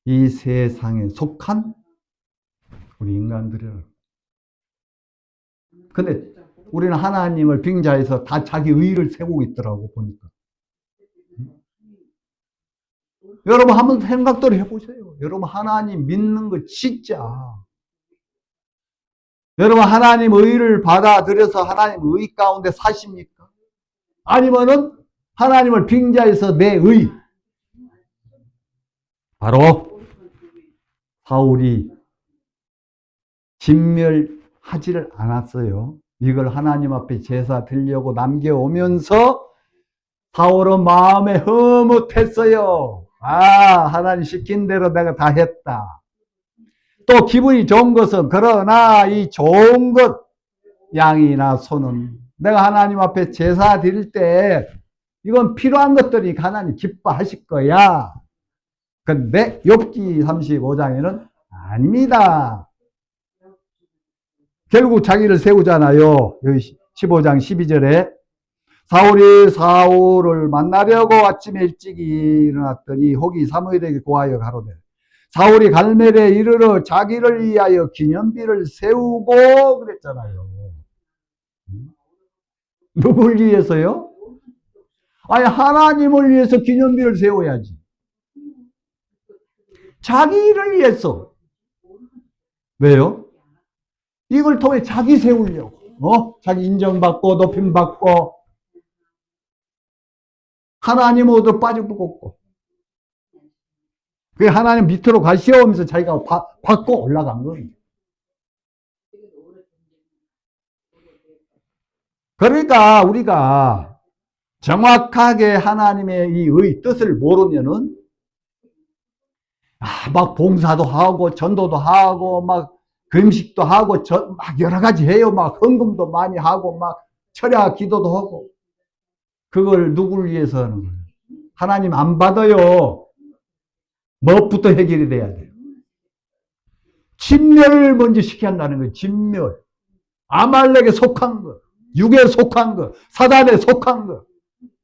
Speaker 1: 이 세상에 속한 우리 인간들이라고. 근데 우리는 하나님을 빙자해서 다 자기 의의를 세우고 있더라고 보니까. 여러분 한번 생각들 해보세요. 여러분 하나님 믿는 거 진짜. 여러분 하나님 의의를 받아들여서 하나님 의의 가운데 사십니까? 아니면은 하나님을 빙자해서 내 의. 바로 사울이 진멸하지를 않았어요. 이걸 하나님 앞에 제사 드리려고 남겨오면서 사울은 마음에 흐뭇했어요. 아, 하나님 시킨 대로 내가 다 했다. 또 기분이 좋은 것은 그러나 이 좋은 것 양이나 소는 내가 하나님 앞에 제사 드릴 때 이건 필요한 것들이 하나님 기뻐하실 거야. 근데 욥기 35장에는 아닙니다. 결국 자기를 세우잖아요. 여기 15장 12절에 사울을 만나려고 아침에 일찍 일어났더니 혹이 사무엘에게 고하여 가로되 사울이 갈멜에 이르러 자기를 위하여 기념비를 세우고 그랬잖아요. 누굴 위해서요? 아니 하나님을 위해서 기념비를 세워야지. 자기를 위해서. 왜요? 이걸 통해 자기 세우려고. 자기 인정받고 높임받고 하나님 얻어 빠져먹었고 그 하나님 밑으로 가시오면서 자기가 받고 올라간 거예요. 그러니까 우리가 정확하게 하나님의 이 뜻을 모르면은 막 봉사도 하고 전도도 하고 막 금식도 하고 막 여러 가지 해요. 막 헌금도 많이 하고 막 철야 기도도 하고 그걸 누굴 위해서 하는 거예요? 하나님 안 받아요. 무엇부터 해결이 돼야 돼요? 진멸을 먼저 시켜야 한다는 거예요. 진멸. 아말렉에 속한 것, 육에 속한 것, 사단에 속한 것,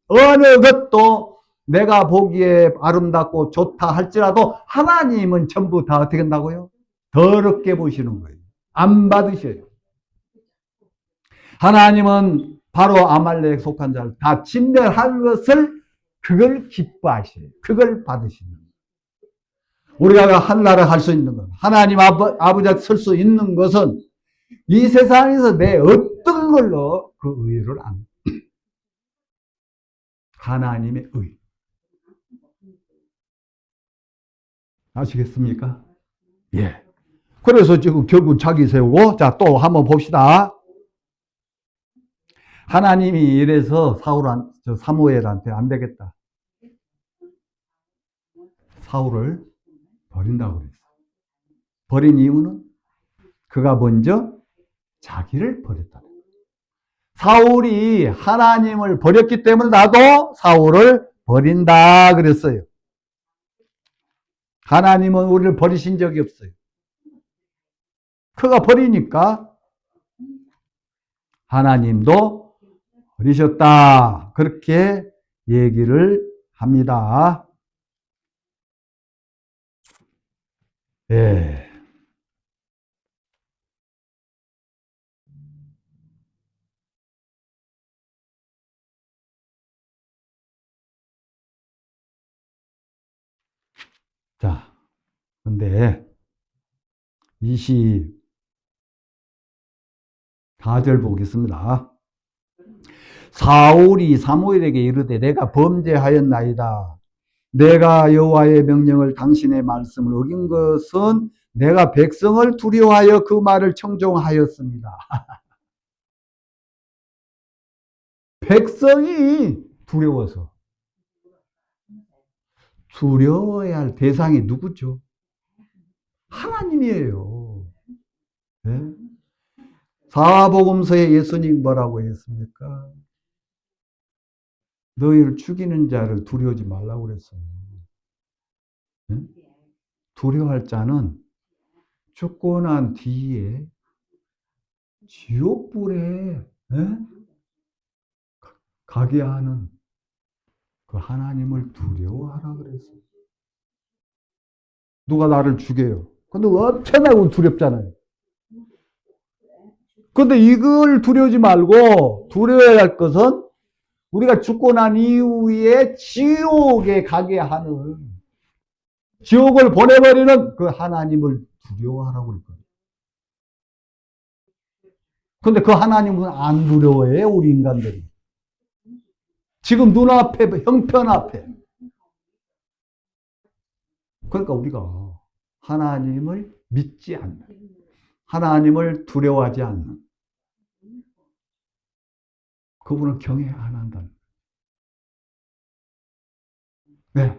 Speaker 1: 어느 것도 내가 보기에 아름답고 좋다 할지라도 하나님은 전부 다 어떻게 한다고요? 더럽게 보시는 거예요. 안 받으셔요. 하나님은 바로 아말렉에 속한 자를 다 진멸한 것을 그걸 기뻐하셔요. 그걸 받으시는 거예요. 우리가 하늘나라 갈 수 있는 것, 하나님 아버지 설 수 있는 것은 이 세상에서 내 어떤 걸로 그 의를 안 하나님의 의. 아시겠습니까? 예. 그래서 지금 결국 자기 세우고, 자, 또 한번 봅시다. 하나님이 이래서 사무엘한테 안 되겠다. 사울을 버린다고 그랬어. 버린 이유는 그가 먼저 자기를 버렸다. 사울이 하나님을 버렸기 때문에 나도 사울을 버린다 그랬어요. 하나님은 우리를 버리신 적이 없어요. 그가 버리니까 하나님도 버리셨다. 그렇게 얘기를 합니다. 예. 자, 근데 24절 보겠습니다. 사울이 사무엘에게 이르되 내가 범죄하였나이다. 내가 여호와의 명령을 당신의 말씀을 어긴 것은 내가 백성을 두려워하여 그 말을 청종하였습니다. 백성이 두려워서. 두려워야 할 대상이 누구죠? 하나님이에요. 네? 사복음서에 예수님 뭐라고 했습니까? 너희를 죽이는 자를 두려워하지 말라고 그랬어요. 네? 두려워할 자는 죽고 난 뒤에 지옥불에 네? 가게 하는 그 하나님을 두려워하라 그랬어요. 누가 나를 죽여요. 근데 엄청나게 두렵잖아요. 근데 이걸 두려워하지 말고 두려워해야 할 것은 우리가 죽고 난 이후에 지옥에 가게 하는, 지옥을 보내버리는 그 하나님을 두려워하라고 그랬거든요. 근데 그 하나님은 안 두려워해요, 우리 인간들이. 지금 눈앞에, 형편 앞에. 그러니까 우리가 하나님을 믿지 않는, 하나님을 두려워하지 않는, 그분을 경외 안 한다는. 네.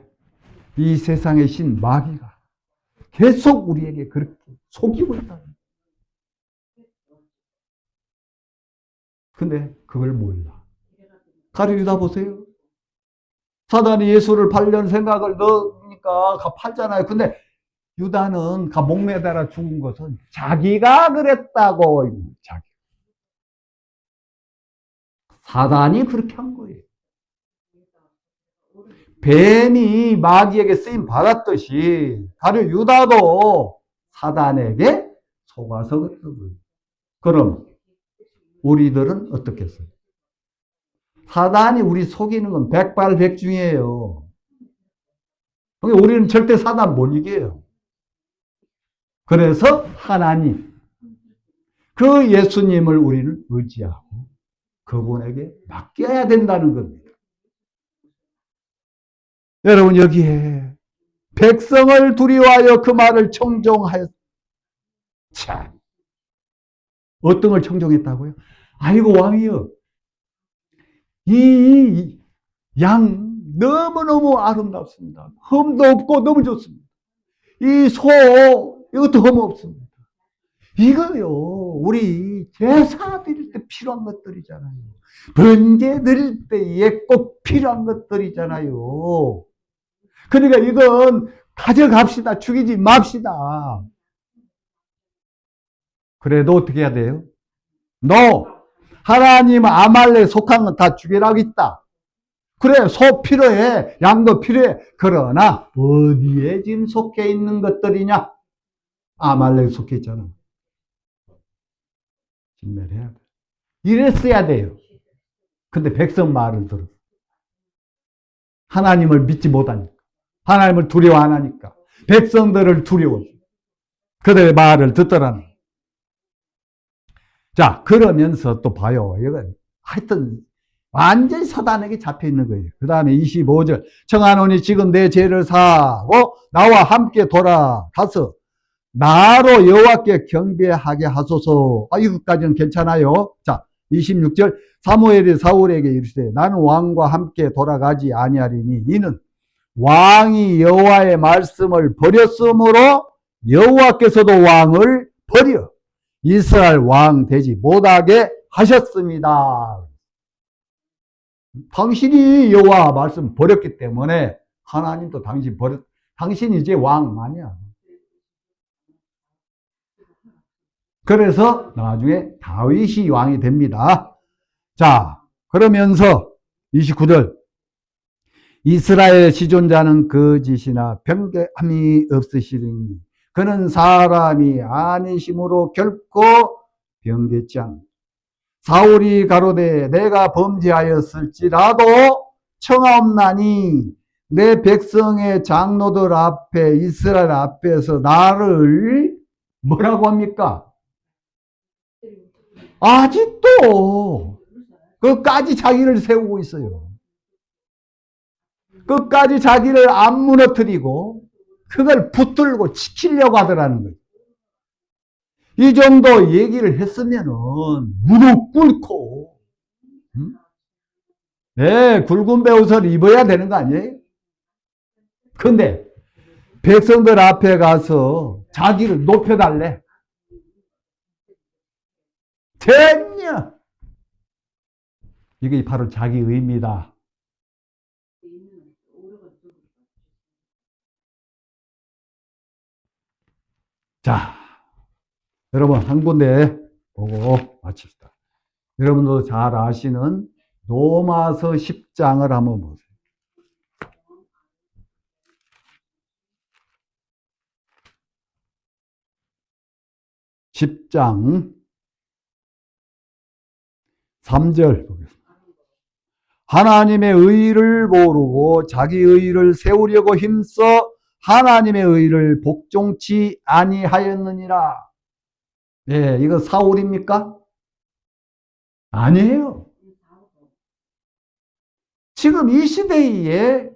Speaker 1: 이 세상의 신 마귀가 계속 우리에게 그렇게 속이고 있다는. 근데 그걸 몰라. 가령 유다 보세요. 사단이 예수를 팔려는 생각을 넣으니까 팔잖아요. 근데 유다는 목매달아 죽은 것은 자기가 그랬다고. 자기. 사단이 그렇게 한 거예요. 뱀이 마귀에게 쓰임 받았듯이 가령 유다도 사단에게 속아서 그랬던 거예요. 그럼 우리들은 어떻겠어요? 사단이 우리 속이는 건 백발백중이에요. 우리는 절대 사단 못 이겨요. 그래서 하나님, 그 예수님을 우리는 의지하고 그분에게 맡겨야 된다는 겁니다. 여러분, 여기에 백성을 두려워하여 그 말을 청종하였. 참, 어떤 걸 청종했다고요? 아이고 왕이여, 이 양 너무너무 아름답습니다. 흠도 없고 너무 좋습니다. 이 소, 이것도 흠 없습니다. 이거요, 우리 제사 드릴 때 필요한 것들이잖아요. 번제 드릴 때에 꼭 필요한 것들이잖아요. 그러니까 이건 가져갑시다. 죽이지 맙시다. 그래도 어떻게 해야 돼요? 하나님 아말렉 속한 건 다 죽이라고 있다. 그래, 소 필요해. 양도 필요해. 그러나 어디에 지금 속해 있는 것들이냐? 아말렉 속해 있잖아. 진멸해야 돼. 이랬어야 돼요. 근데 백성 말을 들어. 하나님을 믿지 못하니까. 하나님을 두려워 안 하니까. 백성들을 두려워. 그들의 말을 듣더라는. 자, 그러면서 또 봐요. 이건 하여튼 완전히 사단에게 잡혀 있는 거예요. 그 다음에 25절. 청하노니 지금 내 죄를 사하고 나와 함께 돌아가서 나로 여호와께 경배하게 하소서. 이것까지는 괜찮아요. 자, 26절. 사무엘이 사울에게 이르시되 나는 왕과 함께 돌아가지 아니하리니 이는 왕이 여호와의 말씀을 버렸으므로 여호와께서도 왕을 버려 이스라엘 왕 되지 못하게 하셨습니다. 당신이 여호와 말씀 버렸기 때문에 하나님도 당신이 이제 왕 아니야. 그래서 나중에 다윗이 왕이 됩니다. 자, 그러면서 29절. 이스라엘 지존자는 거짓이나 변개함이 없으시리니 그는 사람이 아니심으로 결코 변개치 않. 사울이 가로되 내가 범죄하였을지라도 청하옵나니 내 백성의 장로들 앞에 이스라엘 앞에서 나를 뭐라고 합니까? 아직도 끝까지 자기를 세우고 있어요. 끝까지 자기를 안 무너뜨리고 그걸 붙들고 지키려고 하더라는 거예요. 이 정도 얘기를 했으면은 무릎 꿇고 네, 굵은 베옷을 입어야 되는 거 아니에요? 근데 백성들 앞에 가서 자기를 높여달래. 됐냐? 이게 바로 자기 의입니다. 자, 여러분 한 군데 보고 마칩시다. 여러분도 잘 아시는 로마서 10장을 한번 보세요. (10장) 3절 보겠습니다. 하나님의 의를 모르고 자기 의를 세우려고 힘써 하나님의 의를 복종치 아니하였느니라. 네, 이거 사울입니까? 아니에요. 지금 이 시대에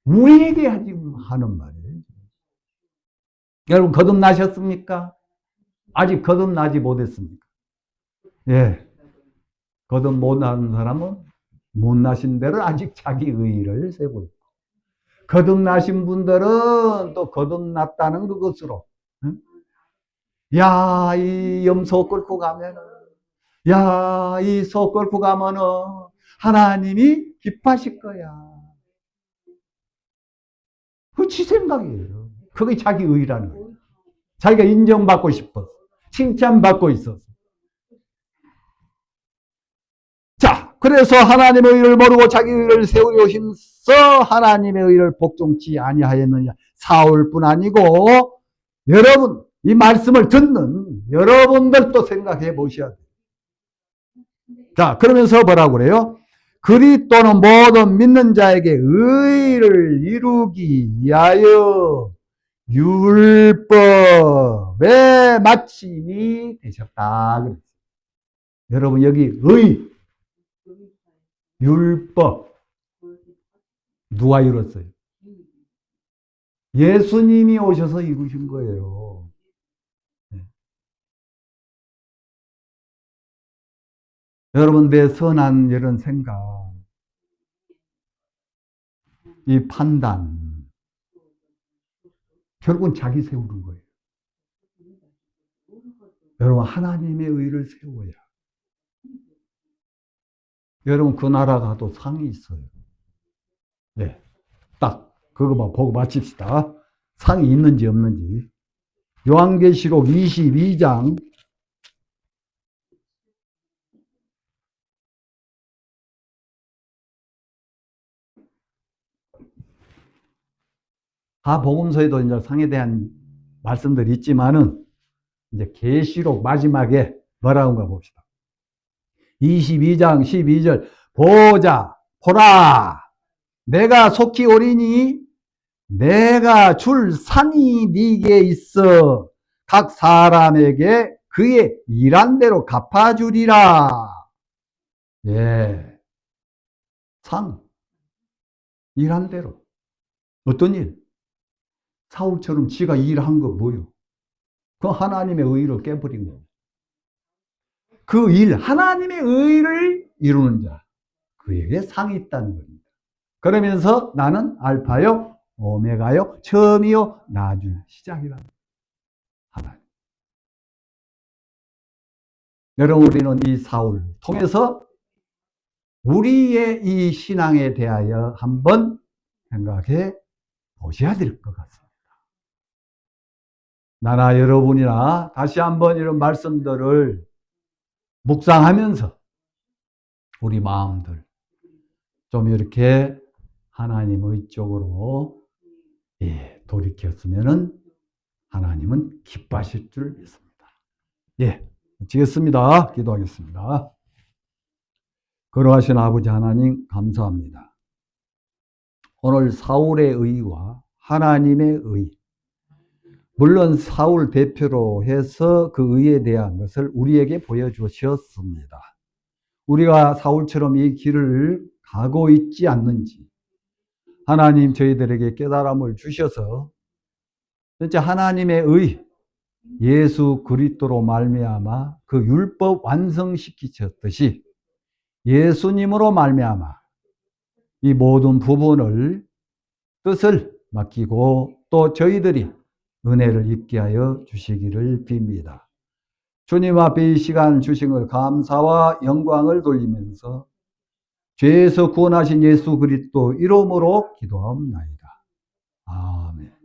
Speaker 1: 우리에게 하는 말이에요. 여러분 거듭나셨습니까? 아직 거듭나지 못했습니까? 예. 거듭 못난 사람은 못나신 대로 아직 자기 의의를 세고 있고, 거듭나신 분들은 또 거듭났다는 그것으로, 응? 야, 이 염소 끌고 가면은, 야, 이 소 끌고 가면은 하나님이 기뻐하실 거야. 그 지 생각이에요. 그게 자기 의의라는 거예요. 자기가 인정받고 싶어서, 칭찬받고 있어서. 자, 그래서 하나님의 의를 모르고 자기 의를 세우려 힘써 하나님의 의를 복종치 아니하였느냐. 사울뿐 아니고 여러분, 이 말씀을 듣는 여러분들도 생각해 보셔야 돼요. 자, 그러면서 뭐라고 그래요? 그리스도는 모든 믿는 자에게 의를 이루기 위하여 율법의 마침이 되셨다. 여러분 여기 의, 율법 누가 이뤘어요? 예수님이 오셔서 이루신 거예요. 네. 여러분 내 선한 이런 생각, 이 판단 결국은 자기 세우는 거예요. 여러분 하나님의 의를 세워야. 여러분 그 나라 가도 상이 있어요. 네, 딱 그거만 보고 마칩시다. 상이 있는지 없는지. 요한계시록 22장 4복음서에도 이제 상에 대한 말씀들이 있지만은 이제 계시록 마지막에 뭐라고인가 봅시다. 22장 12절 보자 보라 내가 속히 오리니 내가 줄 산이 네게 있어 각 사람에게 그의 일한 대로 갚아주리라. 예, 상 일한 대로. 어떤 일? 사울처럼 지가 일한 거 뭐요? 그 하나님의 의를 깨버린 겁니다. 그 일, 하나님의 의를 이루는 자, 그에게 상이 있다는 겁니다. 그러면서 나는 알파요, 오메가요, 처음이요, 나중 시작이라. 하나님. 여러분, 우리는 이 사울을 통해서 우리의 이 신앙에 대하여 한번 생각해 보셔야 될 것 같습니다. 나나 여러분이나 다시 한번 이런 말씀들을 묵상하면서 우리 마음들 좀 이렇게 하나님의 쪽으로 돌이켰으면은 하나님은 기뻐하실 줄 믿습니다. 예, 마치겠습니다. 기도하겠습니다. 거룩하신 아버지 하나님 감사합니다. 오늘 사울의 의와 하나님의 의, 물론 사울 대표로 해서 그 의에 대한 것을 우리에게 보여주셨습니다. 우리가 사울처럼 이 길을 가고 있지 않는지 하나님 저희들에게 깨달음을 주셔서 진짜 하나님의 의, 예수 그리스도로 말미암아 그 율법 완성시키셨듯이 예수님으로 말미암아 이 모든 부분을 뜻을 맡기고 또 저희들이 은혜를 입게 하여 주시기를 빕니다. 주님 앞에 이 시간 주신 걸 감사와 영광을 돌리면서 죄에서 구원하신 예수 그리스도 이름으로 기도하옵나이다. 아멘.